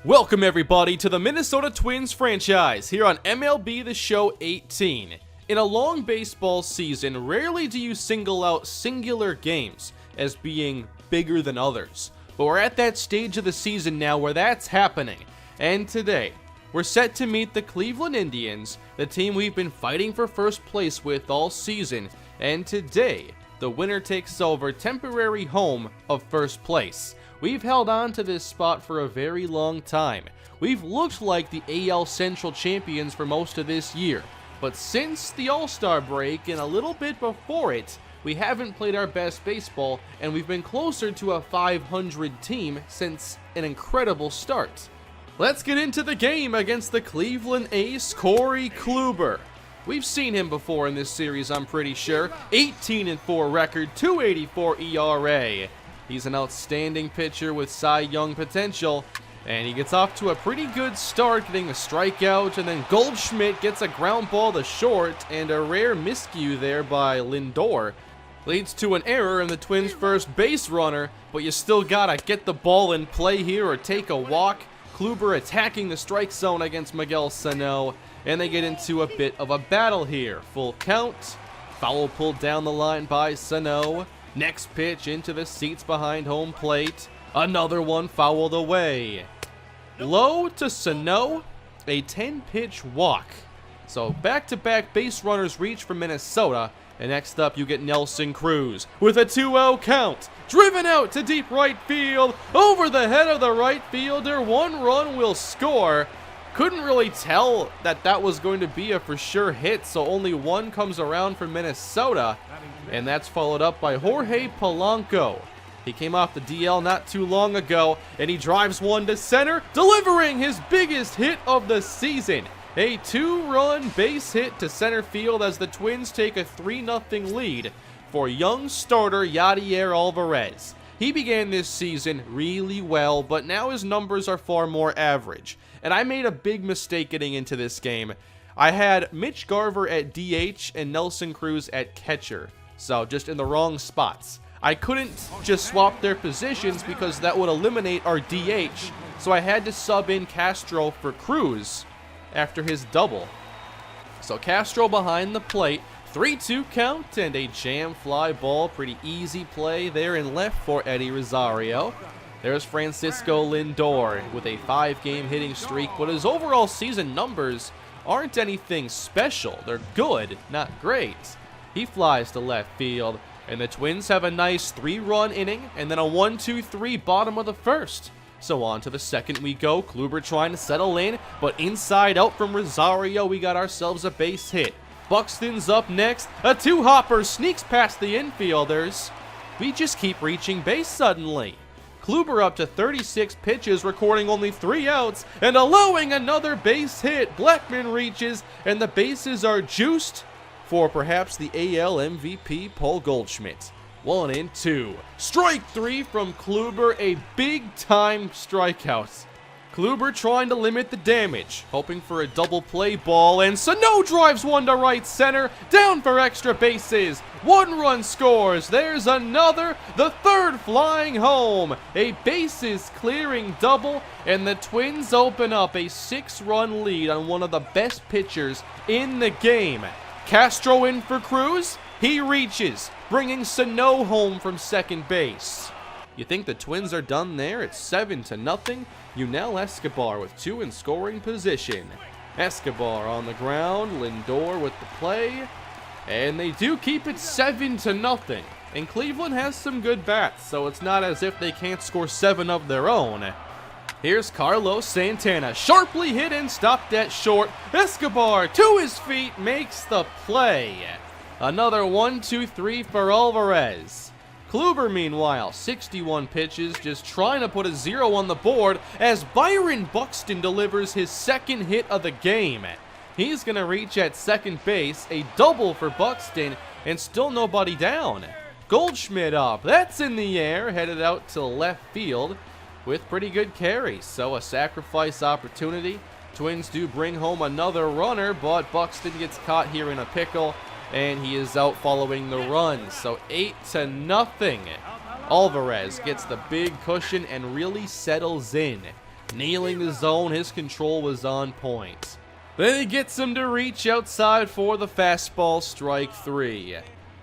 Welcome everybody to the Minnesota Twins franchise here on MLB The Show 18. In a long baseball season, rarely do you single out singular games as being bigger than others. But we're at that stage of the season now where that's happening. And today, we're set to meet the Cleveland Indians, the team we've been fighting for first place with all season. And today, the winner takes over temporary home of first place. We've held on to this spot for a very long time. We've looked like the AL Central champions for most of this year. But since the All-Star break and a little bit before it, we haven't played our best baseball, and we've been closer to a 500 team since an incredible start. Let's get into the game against the Cleveland ace, Corey Kluber. We've seen him before in this series, I'm pretty sure. 18-4 record, 2.84 ERA. He's an outstanding pitcher with Cy Young potential, and he gets off to a pretty good start, getting a strikeout, and then Goldschmidt gets a ground ball to short, and a rare miscue there by Lindor leads to an error in the Twins' first base runner, but you still gotta get the ball in play here or take a walk. Kluber attacking the strike zone against Miguel Sano, and they get into a bit of a battle here. Full count, foul pulled down the line by Sano. Next pitch into the seats behind home plate. Another one fouled away. Low to Sano, a 10-pitch walk. So back-to-back base runners reach for Minnesota. And next up you get Nelson Cruz with a 2-0 count. Driven out to deep right field. Over the head of the right fielder. One run will score. Couldn't really tell that was going to be a for sure hit, so only one comes around for Minnesota, and that's followed up by Jorge Polanco. He came off the DL not too long ago, and he drives one to center, delivering his biggest hit of the season. A 2-run base hit to center field as the Twins take a 3-0 lead for young starter Yadier Alvarez. He began this season really well, but now his numbers are far more average. And I made a big mistake getting into this game. I had Mitch Garver at DH and Nelson Cruz at catcher. So just in the wrong spots. I couldn't just swap their positions because that would eliminate our DH. So I had to sub in Castro for Cruz after his double. So Castro behind the plate. 3-2 count and a jam fly ball. Pretty easy play there in left for Eddie Rosario. There's Francisco Lindor with a 5-game hitting streak, but his overall season numbers aren't anything special. They're good, not great. He flies to left field, and the Twins have a nice 3-run inning, and then a 1-2-3 bottom of the first. So on to the second we go. Kluber trying to settle in, but inside out from Rosario, we got ourselves a base hit. Buxton's up next. A 2-hopper sneaks past the infielders. We just keep reaching base suddenly. Kluber up to 36 pitches, recording only 3 outs, and allowing another base hit. Blackman reaches, and the bases are juiced for perhaps the AL MVP, Paul Goldschmidt. 1-2. Strike 3 from Kluber, a big-time strikeout. Kluber trying to limit the damage, hoping for a double play ball, and Sano drives one to right center, down for extra bases. 1 run scores. There's another, the third flying home. A bases clearing double, and the Twins open up a 6-run lead on one of the best pitchers in the game. Castro in for Cruz. He reaches, bringing Sano home from second base. You think the Twins are done there? It's 7-0. Yunel Escobar with 2 in scoring position. Escobar on the ground, Lindor with the play, and they do keep it 7-0. And Cleveland has some good bats, so it's not as if they can't score 7 of their own. Here's Carlos Santana, sharply hit and stopped at short. Escobar to his feet makes the play. Another 1-2-3 for Alvarez. Kluber, meanwhile, 61 pitches, just trying to put a 0 on the board as Byron Buxton delivers his second hit of the game. He's going to reach at second base, a double for Buxton, and still nobody down. Goldschmidt up, that's in the air, headed out to left field with pretty good carries, so a sacrifice opportunity. Twins do bring home another runner, but Buxton gets caught here in a pickle, and he is out following the run. So 8-0. Alvarez gets the big cushion and really settles in. nailing the zone. His control was on point. Then he gets him to reach outside for the fastball, strike 3.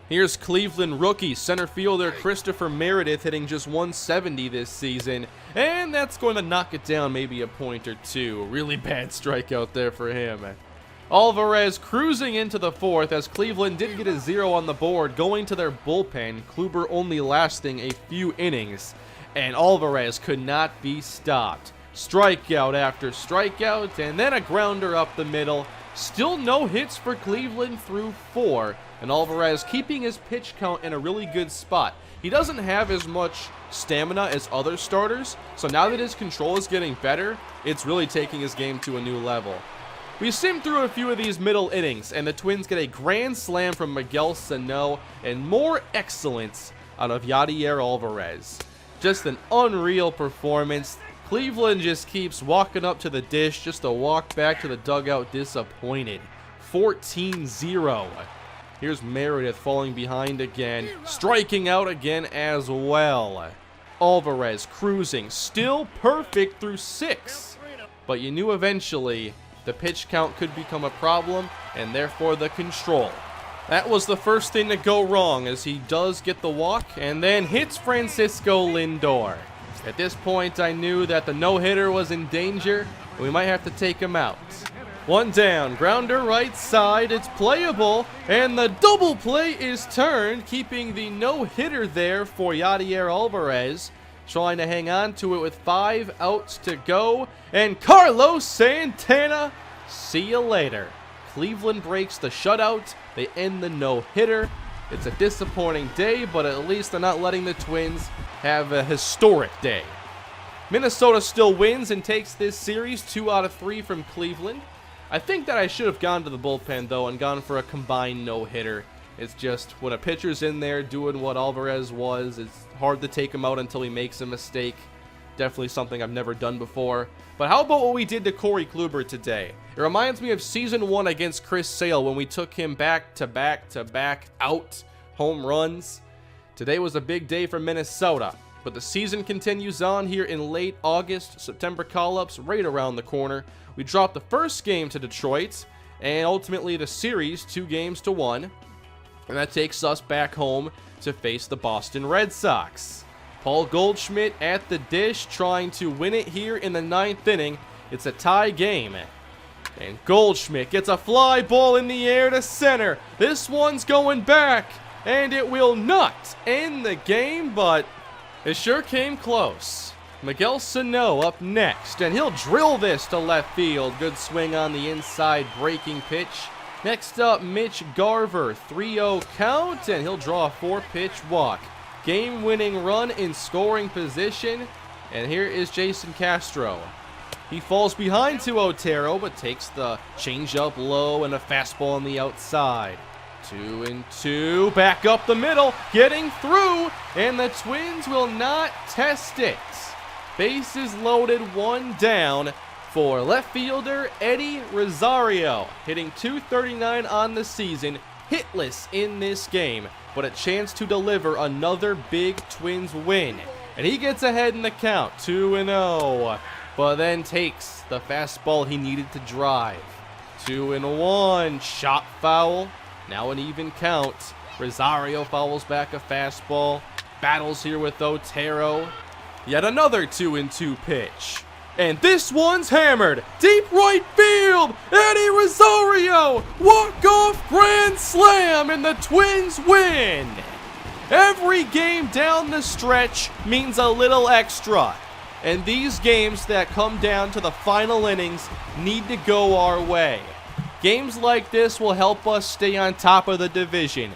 Here's Cleveland rookie center fielder Christopher Meredith hitting just 170 this season, and that's going to knock it down maybe a point or two. Really bad strikeout there for him. Alvarez cruising into the 4th as Cleveland did get a 0 on the board, going to their bullpen, Kluber only lasting a few innings, and Alvarez could not be stopped. Strikeout after strikeout, and then a grounder up the middle. Still no hits for Cleveland through 4, and Alvarez keeping his pitch count in a really good spot. He doesn't have as much stamina as other starters, so now that his control is getting better, it's really taking his game to a new level. We simmed through a few of these middle innings, and the Twins get a grand slam from Miguel Sano, and more excellence out of Yadier Alvarez. Just an unreal performance. Cleveland just keeps walking up to the dish just to walk back to the dugout disappointed. 14-0. Here's Meredith falling behind again, striking out again as well. Alvarez cruising, still perfect through 6. But you knew eventually the pitch count could become a problem, and therefore the control. That was the first thing to go wrong, as he does get the walk and then hits Francisco Lindor. At this point, I knew that the no-hitter was in danger, and we might have to take him out. 1 down, grounder right side, it's playable, and the double play is turned, keeping the no-hitter there for Yadier Alvarez, trying to hang on to it with 5 outs to go, and Carlos Santana, see you later. Cleveland breaks the shutout, they end the no-hitter. It's a disappointing day, but at least they're not letting the Twins have a historic day. Minnesota still wins and takes this series 2 out of 3 from Cleveland. I think that I should have gone to the bullpen, though, and gone for a combined no-hitter. It's just, when a pitcher's in there doing what Alvarez was, it's hard to take him out until he makes a mistake. Definitely something I've never done before. But how about what we did to Corey Kluber today? It reminds me of Season 1 against Chris Sale when we took him back-to-back out home runs. Today was a big day for Minnesota, but the season continues on here in late August. September call-ups right around the corner. We dropped the first game to Detroit, and ultimately the series 2-1, and that takes us back home to face the Boston Red Sox. Paul Goldschmidt at the dish, trying to win it here in the 9th inning. It's a tie game. And Goldschmidt gets a fly ball in the air to center. This one's going back, and it will not end the game, but it sure came close. Miguel Sano up next, and he'll drill this to left field. Good swing on the inside breaking pitch. Next up, Mitch Garver, 3-0 count, and he'll draw a 4-pitch walk. Game-winning run in scoring position, and here is Jason Castro. He falls behind to Otero, but takes the changeup low and a fastball on the outside. 2-2, back up the middle, getting through, and the Twins will not test it. Bases loaded, 1 down for left fielder Eddie Rosario, hitting .239 on the season, hitless in this game, but a chance to deliver another big Twins win. And he gets ahead in the count, 2-0, but then takes the fastball he needed to drive. 2-1, shot foul, now an even count. Rosario fouls back a fastball, battles here with Otero. Yet another 2-2 pitch. And this one's hammered. Deep right field. Eddie Rosario. Walk-off grand slam, and the Twins win. Every game down the stretch means a little extra. And these games that come down to the final innings need to go our way. Games like this will help us stay on top of the division.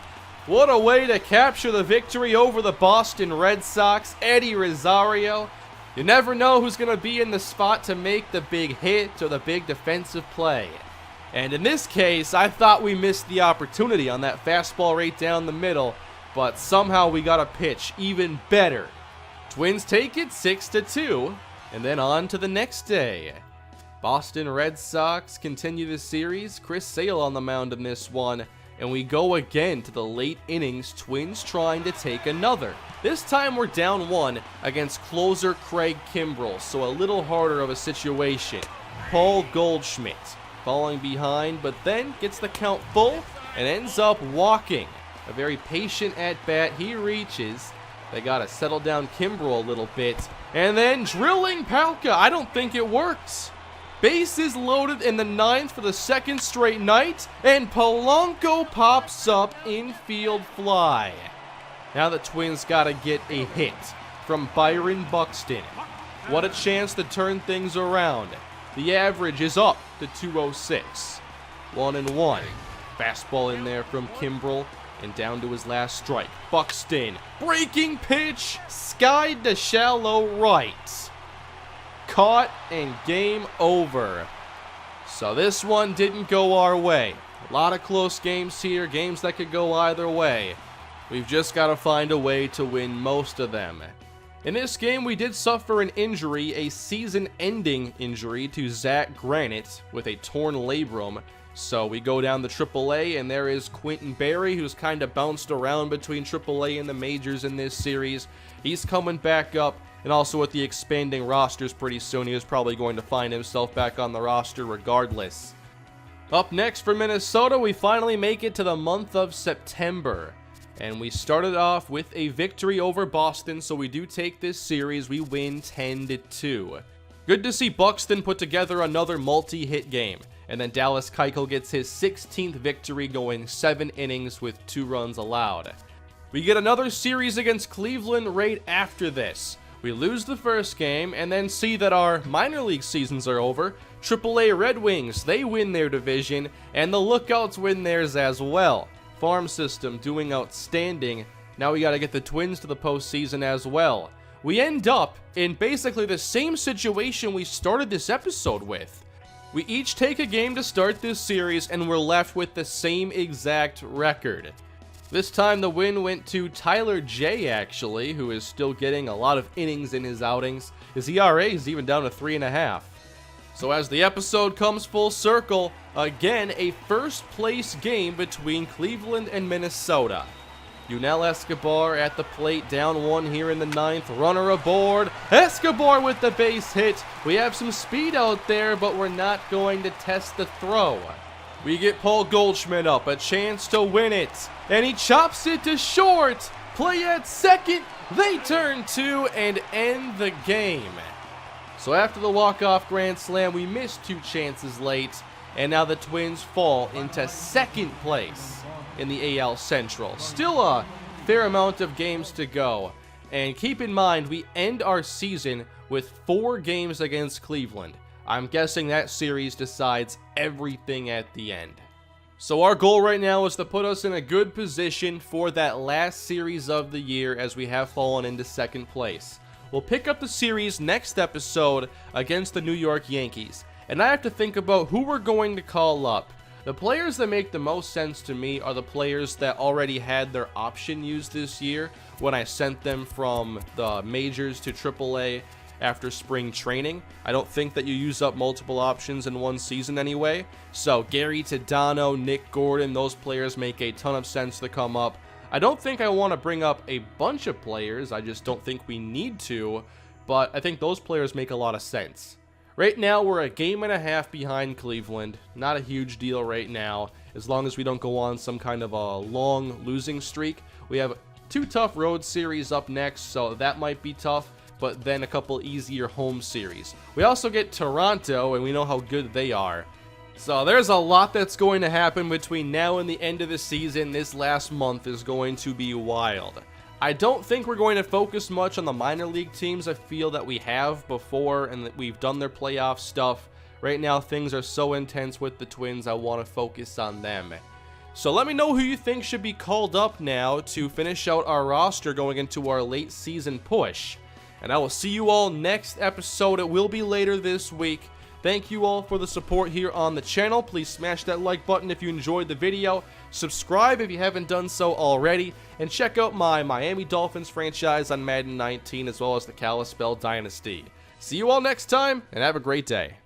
What a way to capture the victory over the Boston Red Sox, Eddie Rosario. You never know who's going to be in the spot to make the big hit or the big defensive play. And in this case, I thought we missed the opportunity on that fastball right down the middle, but somehow we got a pitch even better. Twins take it 6-2, and then on to the next day. Boston Red Sox continue the series. Chris Sale on the mound in this one, and we go again to the late innings, Twins trying to take another. This time we're down 1 against closer Craig Kimbrell, so a little harder of a situation. Paul Goldschmidt falling behind, but then gets the count full and ends up walking. A very patient at-bat, he reaches. They gotta settle down Kimbrell a little bit, and then drilling Palka. I don't think it works. Bases loaded in the 9th for the 2nd straight night, and Polanco pops up infield fly. Now the Twins gotta get a hit from Byron Buxton. What a chance to turn things around. The average is up to 206. 1-1. Fastball in there from Kimbrell, and down to his last strike. Buxton, breaking pitch, skied to shallow right. Caught and game over. So this one didn't go our way. A lot of close games here, games that could go either way. We've just got to find a way to win most of them. In this game, we did suffer an injury, a season-ending injury to Zach Granite with a torn labrum. So we go down to AAA, and there is Quentin Berry, who's kind of bounced around between AAA and the majors in this series. He's coming back up. And also with the expanding rosters pretty soon, he is probably going to find himself back on the roster regardless. Up next for Minnesota, we finally make it to the month of September. And we started off with a victory over Boston, so we do take this series. We win 10-2. Good to see Buxton put together another multi-hit game. And then Dallas Keuchel gets his 16th victory, going 7 innings with 2 runs allowed. We get another series against Cleveland right after this. We lose the first game, and then see that our minor league seasons are over. AAA Red Wings, they win their division, and the Lookouts win theirs as well. Farm system doing outstanding. Now we got to get the Twins to the postseason as well. We end up in basically the same situation we started this episode with. We each take a game to start this series, and we're left with the same exact record. This time the win went to Tyler J, actually, who is still getting a lot of innings in his outings. His ERA is even down to 3.5. So as the episode comes full circle, again a first place game between Cleveland and Minnesota. Yunel Escobar at the plate, down 1 here in the 9th, runner aboard. Escobar with the base hit. We have some speed out there, but we're not going to test the throw. We get Paul Goldschmidt up, a chance to win it, and he chops it to short. Play at second, they turn 2 and end the game. So after the walk-off grand slam, we missed 2 chances late, and now the Twins fall into 2nd place in the AL Central. Still a fair amount of games to go, and keep in mind, we end our season with 4 games against Cleveland. I'm guessing that series decides everything at the end. So our goal right now is to put us in a good position for that last series of the year, as we have fallen into 2nd place. We'll pick up the series next episode against the New York Yankees, and I have to think about who we're going to call up. The players that make the most sense to me are the players that already had their option used this year when I sent them from the majors to AAA after spring training. I don't think that you use up multiple options in one season anyway. So Gary Tadano, Nick Gordon, those players make a ton of sense to come up. I don't think I want to bring up a bunch of players. I just don't think we need to. But I think those players make a lot of sense. Right now, we're a game and a half behind Cleveland. Not a huge deal right now, as long as we don't go on some kind of a long losing streak. We have 2 tough road series up next, so that might be tough, but then a couple easier home series. We also get Toronto, and we know how good they are. So there's a lot that's going to happen between now and the end of the season. This last month is going to be wild. I don't think we're going to focus much on the minor league teams. I feel that we have before and that we've done their playoff stuff. Right now, things are so intense with the Twins, I want to focus on them. So let me know who you think should be called up now to finish out our roster going into our late season push. And I will see you all next episode. It will be later this week. Thank you all for the support here on the channel. Please smash that like button if you enjoyed the video. Subscribe if you haven't done so already. And check out my Miami Dolphins franchise on Madden 19 as well as the Kalispell Dynasty. See you all next time and have a great day.